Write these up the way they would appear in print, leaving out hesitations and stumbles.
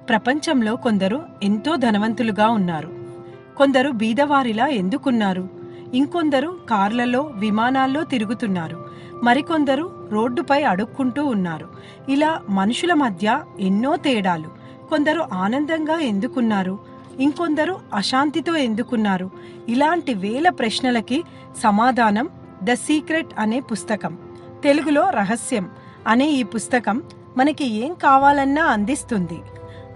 ప్రపంచంలో కొందరు ఎంతో ధనవంతులుగా ఉన్నారు. కొందరు బీదవారిలా ఎందుకున్నారు? ఇంకొందరు కార్లలో, విమానాల్లో తిరుగుతున్నారు. మరికొందరు రోడ్డుపై అడుక్కుంటూ ఉన్నారు. ఇలా మనుషుల మధ్య ఎన్నో తేడాలు. కొందరు ఆనందంగా ఎందుకున్నారు? ఇంకొందరు అశాంతితో ఎందుకున్నారు? ఇలాంటి వేల ప్రశ్నలకి సమాధానం ద సీక్రెట్ అనే పుస్తకం, తెలుగులో రహస్యం అనే ఈ పుస్తకం మనకి ఏం కావాలన్నా అందిస్తుంది.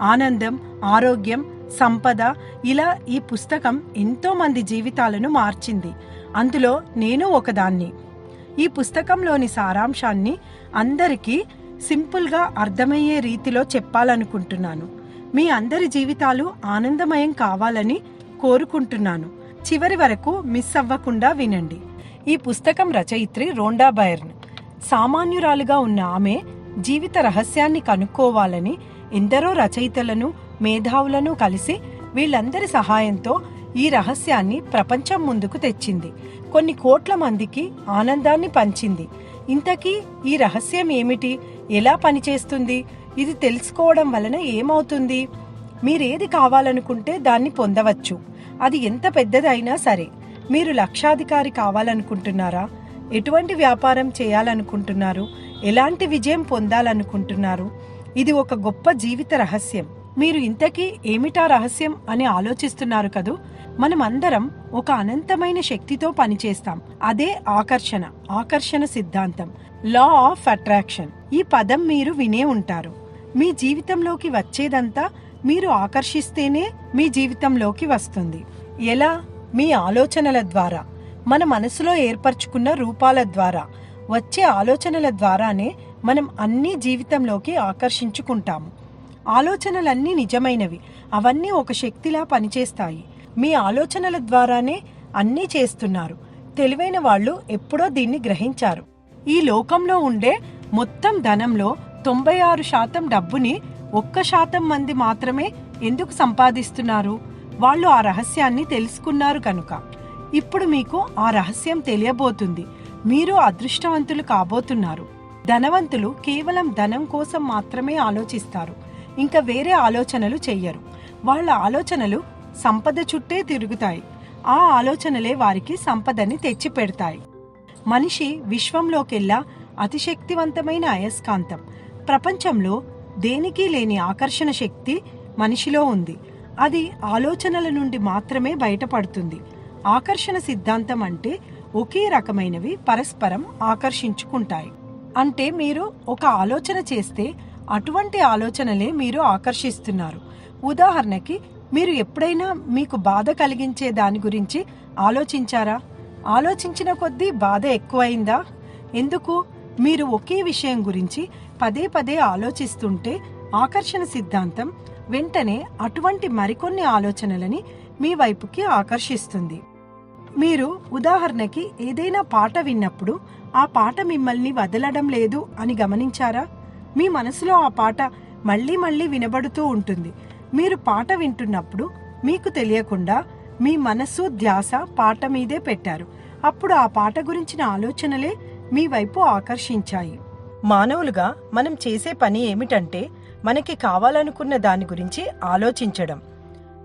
ఆనందం, ఆరోగ్యం, సంపద, ఇలా ఈ పుస్తకం ఎంతో మంది జీవితాలను మార్చింది. అందులో నేను ఒకదాన్ని. ఈ పుస్తకంలోని సారాంశాన్ని అందరికీ సింపుల్గా అర్థమయ్యే రీతిలో చెప్పాలనుకుంటున్నాను. మీ అందరి జీవితాలు ఆనందమయం కావాలని కోరుకుంటున్నాను. చివరి వరకు మిస్ అవ్వకుండా వినండి. ఈ పుస్తకం రచయిత్రి రోండా బైర్న్. సామాన్యురాలుగా ఉన్న ఆమె జీవిత రహస్యాన్ని కనుక్కోవాలని ఎందరో రచయితలను, మేధావులను కలిసి వీళ్ళందరి సహాయంతో ఈ రహస్యాన్ని ప్రపంచం ముందుకు తెచ్చింది. కొన్ని కోట్ల మందికి ఆనందాన్ని పంచింది. ఇంతకీ ఈ రహస్యం ఏమిటి? ఎలా పనిచేస్తుంది? ఇది తెలుసుకోవడం వలన ఏమవుతుంది? మీరేది కావాలనుకుంటే దాన్ని పొందవచ్చు. అది ఎంత పెద్దదైనా సరే. మీరు లక్షాధికారి కావాలనుకుంటున్నారా? ఎటువంటి వ్యాపారం చేయాలనుకుంటున్నారు? ఎలాంటి విజయం పొందాలనుకుంటున్నారు? ఇది ఒక గొప్ప జీవిత రహస్యం. మీరు ఇంతకీ ఏమిటా రహస్యం అని ఆలోచిస్తున్నారు కదూ? మనమందరం ఒక అనంతమైన శక్తితో పనిచేస్తాం. అదే ఆకర్షణ సిద్ధాంతం, లా ఆఫ్ అట్రాక్షన్. ఈ పదం మీరు వినే ఉంటారు. మీ జీవితంలోకి వచ్చేదంతా మీరు ఆకర్షిస్తేనే మీ జీవితంలోకి వస్తుంది. ఎలా? మీ ఆలోచనల ద్వారా, మన మనసులో ఏర్పరచుకున్న రూపాల ద్వారా, వచ్చే ఆలోచనల ద్వారానే మనం అన్ని జీవితంలోకి ఆకర్షించుకుంటాము. ఆలోచనలన్నీ నిజమైనవి. అవన్నీ ఒక శక్తిలా పనిచేస్తాయి. మీ ఆలోచనల ద్వారానే అన్నీ చేస్తున్నారు. తెలివైన వాళ్ళు ఎప్పుడో దీన్ని గ్రహించారు. ఈ లోకంలో ఉండే మొత్తం ధనంలో 96% డబ్బుని 1% మంది మాత్రమే ఎందుకు సంపాదిస్తున్నారు? వాళ్ళు ఆ రహస్యాన్ని తెలుసుకున్నారు కనుక. ఇప్పుడు మీకు ఆ రహస్యం తెలియబోతుంది. మీరు అదృష్టవంతులు కాబోతున్నారు. ధనవంతులు కేవలం ధనం కోసం మాత్రమే ఆలోచిస్తారు. ఇంకా వేరే ఆలోచనలు చెయ్యరు. వాళ్ళ ఆలోచనలు సంపద చుట్టే తిరుగుతాయి. ఆ ఆలోచనలే వారికి సంపదని తెచ్చిపెడతాయి. మనిషి విశ్వంలోకెల్లా అతిశక్తివంతమైన అయస్కాంతం. ప్రపంచంలో దేనికి లేని ఆకర్షణ శక్తి మనిషిలో ఉంది. అది ఆలోచనల నుండి మాత్రమే బయటపడుతుంది. ఆకర్షణ సిద్ధాంతం అంటే ఒకే రకమైనవి పరస్పరం ఆకర్షించుకుంటాయి. అంటే మీరు ఒక ఆలోచన చేస్తే అటువంటి ఆలోచనలే మీరు ఆకర్షిస్తున్నారు. ఉదాహరణకి, మీరు ఎప్పుడైనా మీకు బాధ కలిగించే దాని గురించి ఆలోచించారా? ఆలోచించిన కొద్దీ బాధ ఎక్కువైందా? ఎందుకు? మీరు ఒకే విషయం గురించి పదే పదే ఆలోచిస్తుంటే ఆకర్షణ సిద్ధాంతం వెంటనే అటువంటి మరికొన్ని ఆలోచనలని మీ వైపుకి ఆకర్షిస్తుంది. మీరు ఉదాహరణకి ఏదైనా పాట విన్నప్పుడు ఆ పాట మిమ్మల్ని వదలడం లేదు అని గమనించారా? మీ మనసులో ఆ పాట మళ్ళీ మళ్ళీ వినబడుతూ ఉంటుంది. మీరు పాట వింటున్నప్పుడు మీకు తెలియకుండా మీ మనసు, ధ్యాస పాట మీదే పెట్టారు. అప్పుడు ఆ పాట గురించిన ఆలోచనలే మీ వైపు ఆకర్షించాయి. మానవులుగా మనం చేసే పని ఏమిటంటే మనకి కావాలనుకున్న దాని గురించి ఆలోచించడం.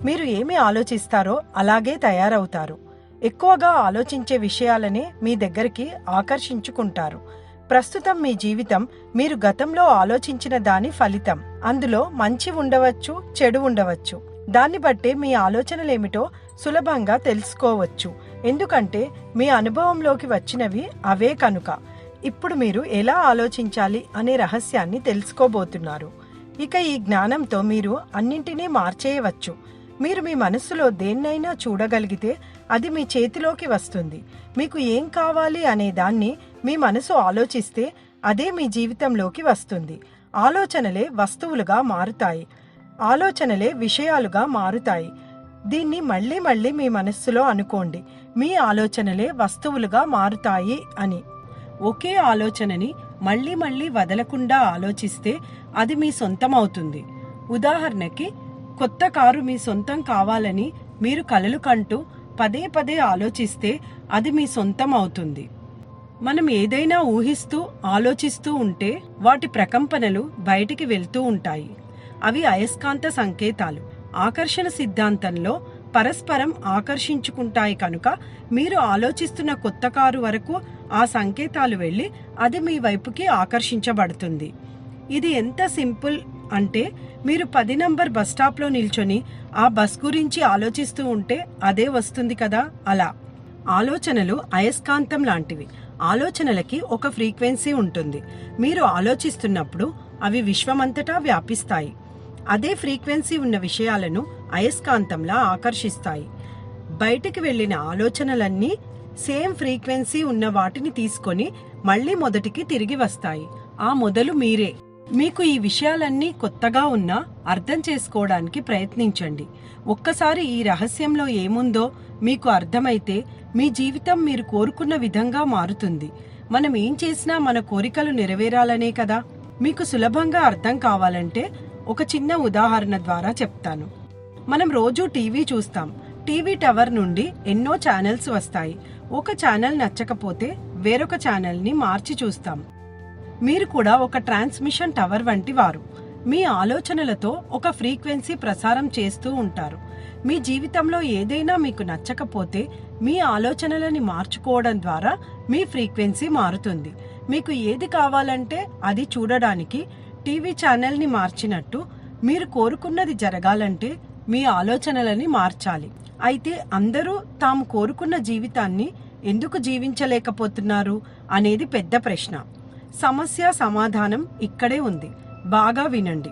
మీరు ఏమి ఆలోచిస్తారో అలాగే తయారవుతారు. ఎక్కువగా ఆలోచించే విషయాలనే మీ దగ్గరికి ఆకర్షించుకుంటారు. ప్రస్తుతం మీ జీవితం మీరు గతంలో ఆలోచించిన దాని ఫలితం. అందులో మంచి ఉండవచ్చు, చెడు ఉండవచ్చు. దాన్ని బట్టే మీ ఆలోచనలేమిటో సులభంగా తెలుసుకోవచ్చు. ఎందుకంటే మీ అనుభవంలోకి వచ్చినవి అవే కనుక. ఇప్పుడు మీరు ఎలా ఆలోచించాలి అనే రహస్యాన్ని తెలుసుకోబోతున్నారు. ఇక ఈ జ్ఞానంతో మీరు అన్నింటినీ మార్చేయవచ్చు. మీరు మీ మనస్సులో దేన్నైనా చూడగలిగితే అది మీ చేతిలోకి వస్తుంది. మీకు ఏం కావాలి అనే దాన్ని మీ మనసు ఆలోచిస్తే అదే మీ జీవితంలోకి వస్తుంది. ఆలోచనలే వస్తువులుగా మారుతాయి. ఆలోచనలే విషయాలుగా మారుతాయి. దీన్ని మళ్ళీ మళ్ళీ మీ మనస్సులో అనుకోండి. మీ ఆలోచనలే వస్తువులుగా మారుతాయి అని. ఒకే ఆలోచనని మళ్ళీ మళ్ళీ వదలకుండా ఆలోచిస్తే అది మీ సొంతం అవుతుంది. ఉదాహరణకి, కొత్త కారు మీ సొంతం కావాలని మీరు కలలు కంటూ పదే పదే ఆలోచిస్తే అది మీ సొంతం అవుతుంది. మనం ఏదైనా ఊహిస్తూ ఆలోచిస్తూ ఉంటే వాటి ప్రకంపనలు బయటికి వెళ్తూ ఉంటాయి. అవి అయస్కాంత సంకేతాలు. ఆకర్షణ సిద్ధాంతంలో పరస్పరం ఆకర్షించుకుంటాయి కనుక మీరు ఆలోచిస్తున్న కొత్త కారు వరకు ఆ సంకేతాలు వెళ్ళి అది మీ వైపుకి ఆకర్షించబడుతుంది. ఇది ఎంత సింపుల్ అంటే మీరు 10 నంబర్ బస్ స్టాప్లో నిల్చొని ఆ బస్ గురించి ఆలోచిస్తూ ఉంటే అదే వస్తుంది కదా. అలా ఆలోచనలు అయస్కాంతం లాంటివి. ఆలోచనలకి ఒక ఫ్రీక్వెన్సీ ఉంటుంది. మీరు ఆలోచిస్తున్నప్పుడు అవి విశ్వమంతటా వ్యాపిస్తాయి. అదే ఫ్రీక్వెన్సీ ఉన్న విషయాలను అయస్కాంతంలా ఆకర్షిస్తాయి. బయటికి వెళ్ళిన ఆలోచనలన్నీ సేమ్ ఫ్రీక్వెన్సీ ఉన్న వాటిని తీసుకొని మళ్ళీ మొదటికి తిరిగి వస్తాయి. ఆ మొదలు మీరే. మీకు ఈ విషయాలన్నీ కొత్తగా ఉన్నా అర్థం చేసుకోవడానికి ప్రయత్నించండి. ఒక్కసారి ఈ రహస్యంలో ఏముందో మీకు అర్థమైతే మీ జీవితం మీరు కోరుకున్న విధంగా మారుతుంది. మనం ఏం చేసినా మన కోరికలు నెరవేరాలనే కదా. మీకు సులభంగా అర్థం కావాలంటే ఒక చిన్న ఉదాహరణ ద్వారా చెప్తాను. మనం రోజూ టీవీ చూస్తాం. టీవీ టవర్ నుండి ఎన్నో ఛానల్స్ వస్తాయి. ఒక ఛానల్ నచ్చకపోతే వేరొక ఛానల్ని మార్చి చూస్తాం. మీరు కూడా ఒక ట్రాన్స్మిషన్ టవర్ వంటి వారు. మీ ఆలోచనలతో ఒక ఫ్రీక్వెన్సీ ప్రసారం చేస్తూ ఉంటారు. మీ జీవితంలో ఏదైనా మీకు నచ్చకపోతే మీ ఆలోచనలని మార్చుకోవడం ద్వారా మీ ఫ్రీక్వెన్సీ మారుతుంది. మీకు ఏది కావాలంటే అది చూడడానికి టీవీ ఛానల్ని మార్చినట్టు మీరు కోరుకున్నది జరగాలంటే మీ ఆలోచనలని మార్చాలి. అయితే అందరూ తాము కోరుకున్న జీవితాన్ని ఎందుకు జీవించలేకపోతున్నారు అనేది పెద్ద ప్రశ్న. సమస్య సమాధానం ఇక్కడే ఉంది. బాగా వినండి.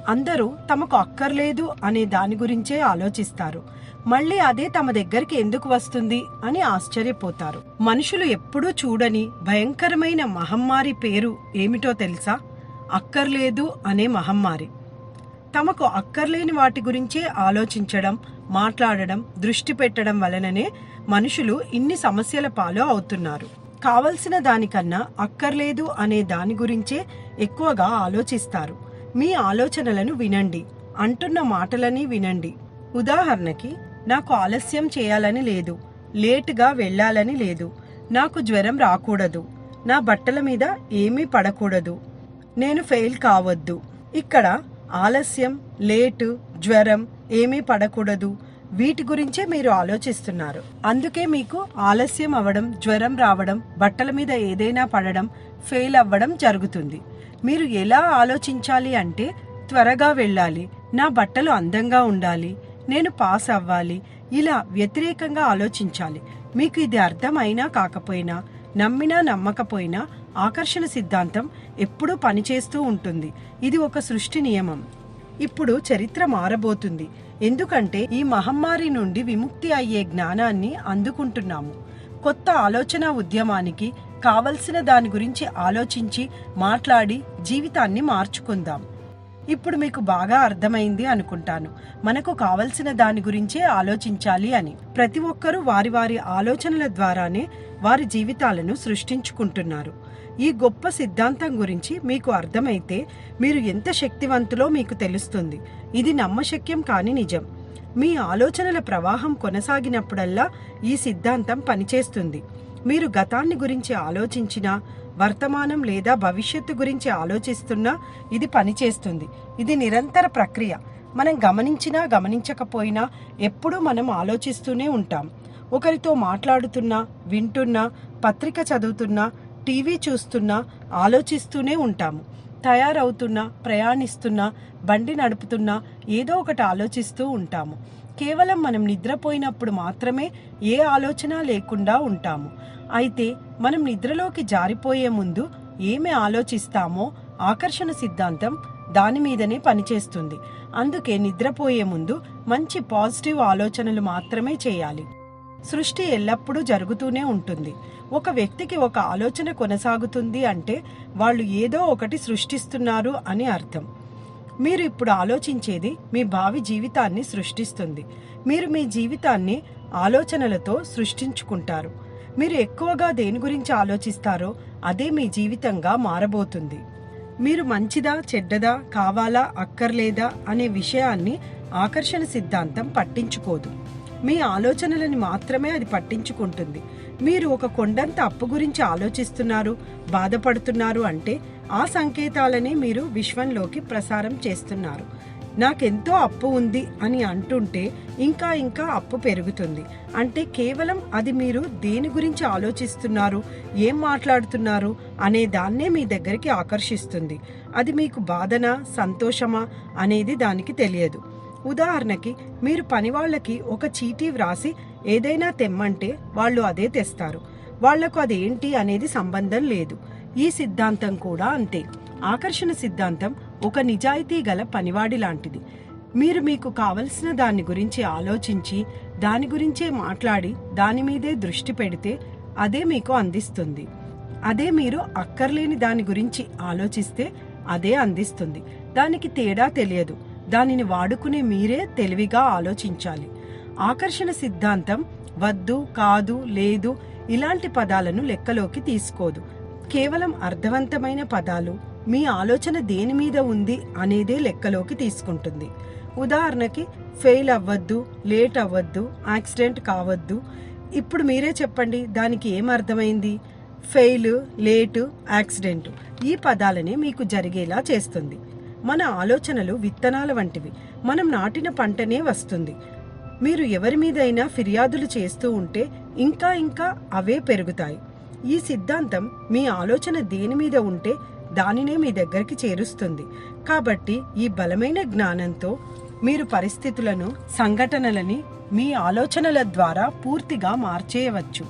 అందరూ తమకు అక్కర్లేదు అనే దాని గురించే ఆలోచిస్తారు. మళ్ళీ అదే తమ దగ్గరికి ఎందుకు వస్తుంది అని ఆశ్చర్యపోతారు. మనుషులు ఎప్పుడూ చూడని భయంకరమైన మహమ్మారి పేరు ఏమిటో తెలుసా? అక్కర్లేదు అనే మహమ్మారి. తమకు అక్కర్లేని వాటి గురించే ఆలోచించడం, మాట్లాడడం, దృష్టి పెట్టడం వలననే మనుషులు ఇన్ని సమస్యల పాలు అవుతున్నారు. కావలసిన దానికన్నా అక్కర్లేదు అనే దాని గురించే ఎక్కువగా ఆలోచిస్తారు. మీ ఆలోచనలను వినండి, అంటున్న మాటలని వినండి. ఉదాహరణకి, నాకు ఆలస్యం చేయాలని లేదు, లేటుగా వెళ్ళాలని లేదు, నాకు జ్వరం రాకూడదు, నా బట్టల మీద ఏమీ పడకూడదు, నేను ఫెయిల్ కావద్దు. ఇక్కడ ఆలస్యం, లేటు, జ్వరం, ఏమీ పడకూడదు వీటి గురించే మీరు ఆలోచిస్తున్నారు. అందుకే మీకు ఆలస్యం అవ్వడం, జ్వరం రావడం, బట్టల మీద ఏదైనా పడడం, ఫెయిల్ అవ్వడం జరుగుతుంది. మీరు ఎలా ఆలోచించాలి అంటే, త్వరగా వెళ్ళాలి, నా బట్టలు అందంగా ఉండాలి, నేను పాస్ అవ్వాలి, ఇలా వ్యతిరేకంగా ఆలోచించాలి. మీకు ఇది అర్థం అయినా కాకపోయినా, నమ్మినా నమ్మకపోయినా ఆకర్షణ సిద్ధాంతం ఎప్పుడూ పనిచేస్తూ ఉంటుంది. ఇది ఒక సృష్టి నియమం. ఇప్పుడు చరిత్ర మారబోతుంది. ఎందుకంటే ఈ మహమ్మారి నుండి విముక్తి అయ్యే జ్ఞానాన్ని అందుకుంటున్నాము. కొత్త ఆలోచన ఉద్యమానికి కావలసిన దాని గురించి ఆలోచించి మాట్లాడి జీవితాన్ని మార్చుకుందాం. ఇప్పుడు మీకు బాగా అర్థమైంది అనుకుంటాను. మనకు కావలసిన దాని గురించే ఆలోచించాలి అని. ప్రతి ఒక్కరూ వారి వారి ఆలోచనల ద్వారానే వారి జీవితాలను సృష్టించుకుంటున్నారు. ఈ గొప్ప సిద్ధాంతం గురించి మీకు అర్థమైతే మీరు ఎంత శక్తివంతులో మీకు తెలుస్తుంది. ఇది నమ్మశక్యం కాని నిజం. మీ ఆలోచనల ప్రవాహం కొనసాగినప్పుడల్లా ఈ సిద్ధాంతం పనిచేస్తుంది. మీరు గతాన్ని గురించి ఆలోచించినా, వర్తమానం లేదా భవిష్యత్తు గురించి ఆలోచిస్తున్నా ఇది పనిచేస్తుంది. ఇది నిరంతర ప్రక్రియ. మనం గమనించినా గమనించకపోయినా ఎప్పుడూ మనం ఆలోచిస్తూనే ఉంటాం. ఒకరితో మాట్లాడుతున్నా, వింటున్నా, పత్రిక చదువుతున్నా, టీవీ చూస్తున్నా ఆలోచిస్తూనే ఉంటాము. తయారవుతున్నా, ప్రయాణిస్తున్నా, బండి నడుపుతున్నా ఏదో ఒకటి ఆలోచిస్తూ ఉంటాము. కేవలం మనం నిద్రపోయినప్పుడు మాత్రమే ఏ ఆలోచన లేకుండా ఉంటాము. అయితే మనం నిద్రలోకి జారిపోయే ముందు ఏమి ఆలోచిస్తామో ఆకర్షణ సిద్ధాంతం దాని మీదనే పనిచేస్తుంది. అందుకే నిద్రపోయే ముందు మంచి పాజిటివ్ ఆలోచనలు మాత్రమే చేయాలి. సృష్టి ఎల్లప్పుడూ జరుగుతూనే ఉంటుంది. ఒక వ్యక్తికి ఒక ఆలోచన కొనసాగుతుంది అంటే వాళ్ళు ఏదో ఒకటి సృష్టిస్తున్నారు అని అర్థం. మీరు ఇప్పుడు ఆలోచించేది మీ భావి జీవితాన్ని సృష్టిస్తుంది. మీరు మీ జీవితాన్ని ఆలోచనలతో సృష్టించుకుంటారు. మీరు ఎక్కువగా దేని గురించి ఆలోచిస్తారో అదే మీ జీవితంగా మారబోతుంది. మీరు మంచిదా, చెడ్డదా, కావాలా, అక్కర్లేదా అనే విషయాన్ని ఆకర్షణ సిద్ధాంతం పట్టించుకోదు. మీ ఆలోచనలని మాత్రమే అది పట్టించుకుంటుంది. మీరు ఒక కొండంత అప్పు గురించి ఆలోచిస్తున్నారు, బాధపడుతున్నారు అంటే ఆ సంకేతాలని మీరు విశ్వంలోకి ప్రసారం చేస్తున్నారు. నాకెంతో అప్పు ఉంది అని అంటుంటే ఇంకా ఇంకా అప్పు పెరుగుతుంది. అంటే కేవలం అది మీరు దేని గురించి ఆలోచిస్తున్నారు, ఏం మాట్లాడుతున్నారు అనే దాన్నే మీ దగ్గరికి ఆకర్షిస్తుంది. అది మీకు బాధనా సంతోషమా అనేది దానికి తెలియదు. ఉదాహరణకి మీరు పనివాళ్ళకి ఒక చీటీ వ్రాసి ఏదైనా తెమ్మంటే వాళ్ళు అదే తెస్తారు. వాళ్లకు అదేంటి అనేది సంబంధం లేదు. ఈ సిద్ధాంతం కూడా అంతే. ఆకర్షణ సిద్ధాంతం ఒక నిజాయితీ గల పనివాడి లాంటిది. మీరు మీకు కావలసిన దాని గురించి ఆలోచించి దాని గురించే మాట్లాడి దాని మీదే దృష్టి పెడితే అదే మీకు అందిస్తుంది. అదే మీరు అక్కర్లేని దాని గురించి ఆలోచిస్తే అదే అందిస్తుంది. దానికి తేడా తెలియదు. దానిని వాడుకునే మీరే తెలివిగా ఆలోచించాలి. ఆకర్షణ సిద్ధాంతం వద్దు, కాదు, లేదు ఇలాంటి పదాలను లెక్కలోకి తీసుకోదు. కేవలం అర్థవంతమైన పదాలు, మీ ఆలోచన దేని మీద ఉంది అనేదే లెక్కలోకి తీసుకుంటుంది. ఉదాహరణకి ఫెయిల్ అవ్వద్దు, లేట్ అవ్వద్దు, యాక్సిడెంట్ కావద్దు. ఇప్పుడు మీరే చెప్పండి, దానికి ఏం అర్థమైంది? ఫెయిల్, లేటు, యాక్సిడెంట్ ఈ పదాలనే మీకు జరిగేలా చేస్తుంది. మన ఆలోచనలు విత్తనాల వంటివి. మనం నాటిన పంటనే వస్తుంది. మీరు ఎవరి మీదైనా ఫిర్యాదులు చేస్తూ ఉంటే ఇంకా ఇంకా అవే పెరుగుతాయి. ఈ సిద్ధాంతం మీ ఆలోచన దేని మీద ఉంటే దానినే మీ దగ్గరికి చేరుస్తుంది. కాబట్టి ఈ బలమైన జ్ఞానంతో మీరు పరిస్థితులను, సంఘటనలని మీ ఆలోచనల ద్వారా పూర్తిగా మార్చేయవచ్చు.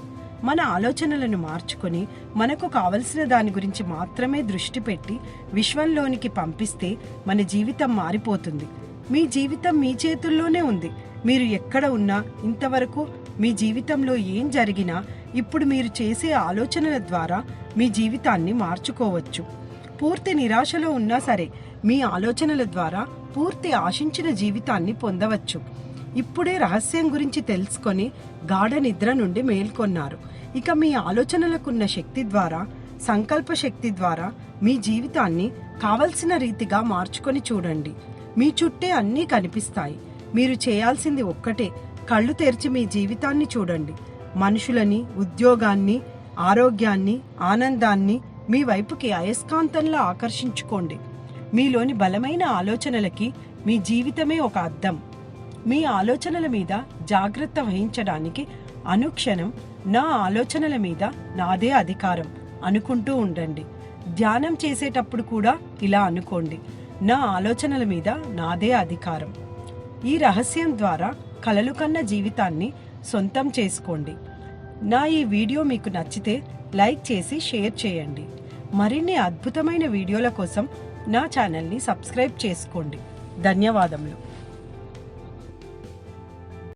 మన ఆలోచనలను మార్చుకొని మనకు కావలసిన దాని గురించి మాత్రమే దృష్టి పెట్టి విశ్వంలోనికి పంపిస్తే మన జీవితం మారిపోతుంది. మీ జీవితం మీ చేతుల్లోనే ఉంది. మీరు ఎక్కడ ఉన్నా, ఇంతవరకు మీ జీవితంలో ఏం జరిగినా ఇప్పుడు మీరు చేసే ఆలోచనల ద్వారా మీ జీవితాన్ని మార్చుకోవచ్చు. పూర్తి నిరాశలో ఉన్నా సరే మీ ఆలోచనల ద్వారా పూర్తి ఆశించిన జీవితాన్ని పొందవచ్చు. ఇప్పుడే రహస్యం గురించి తెలుసుకొని గాఢ నిద్ర నుండి మేల్కొన్నారు. ఇక మీ ఆలోచనలకున్న శక్తి ద్వారా, సంకల్ప శక్తి ద్వారా మీ జీవితాన్ని కావలసిన రీతిగా మార్చుకొని చూడండి. మీ చుట్టే అన్నీ కనిపిస్తాయి. మీరు చేయాల్సింది ఒక్కటే, కళ్ళు తెరిచి మీ జీవితాన్ని చూడండి. మనుషులని, ఉద్యోగాన్ని, ఆరోగ్యాన్ని, ఆనందాన్ని మీ వైపుకి అయస్కాంతంలా ఆకర్షించుకోండి. మీలోని బలమైన ఆలోచనలకి మీ జీవితమే ఒక అద్దం. మీ ఆలోచనల మీద జాగ్రత్త వహించడానికి అనుక్షణం నా ఆలోచనల మీద నాదే అధికారం అనుకుంటూ ఉండండి. ధ్యానం చేసేటప్పుడు కూడా ఇలా అనుకోండి, నా ఆలోచనల మీద నాదే అధికారం. ఈ రహస్యం ద్వారా కలలు కన్న జీవితాన్ని సొంతం చేసుకోండి. నా ఈ వీడియో మీకు నచ్చితే లైక్ చేసి షేర్ చేయండి. మరిన్ని అద్భుతమైన వీడియోల కోసం నా ఛానల్ని సబ్స్క్రైబ్ చేసుకోండి. ధన్యవాదములు.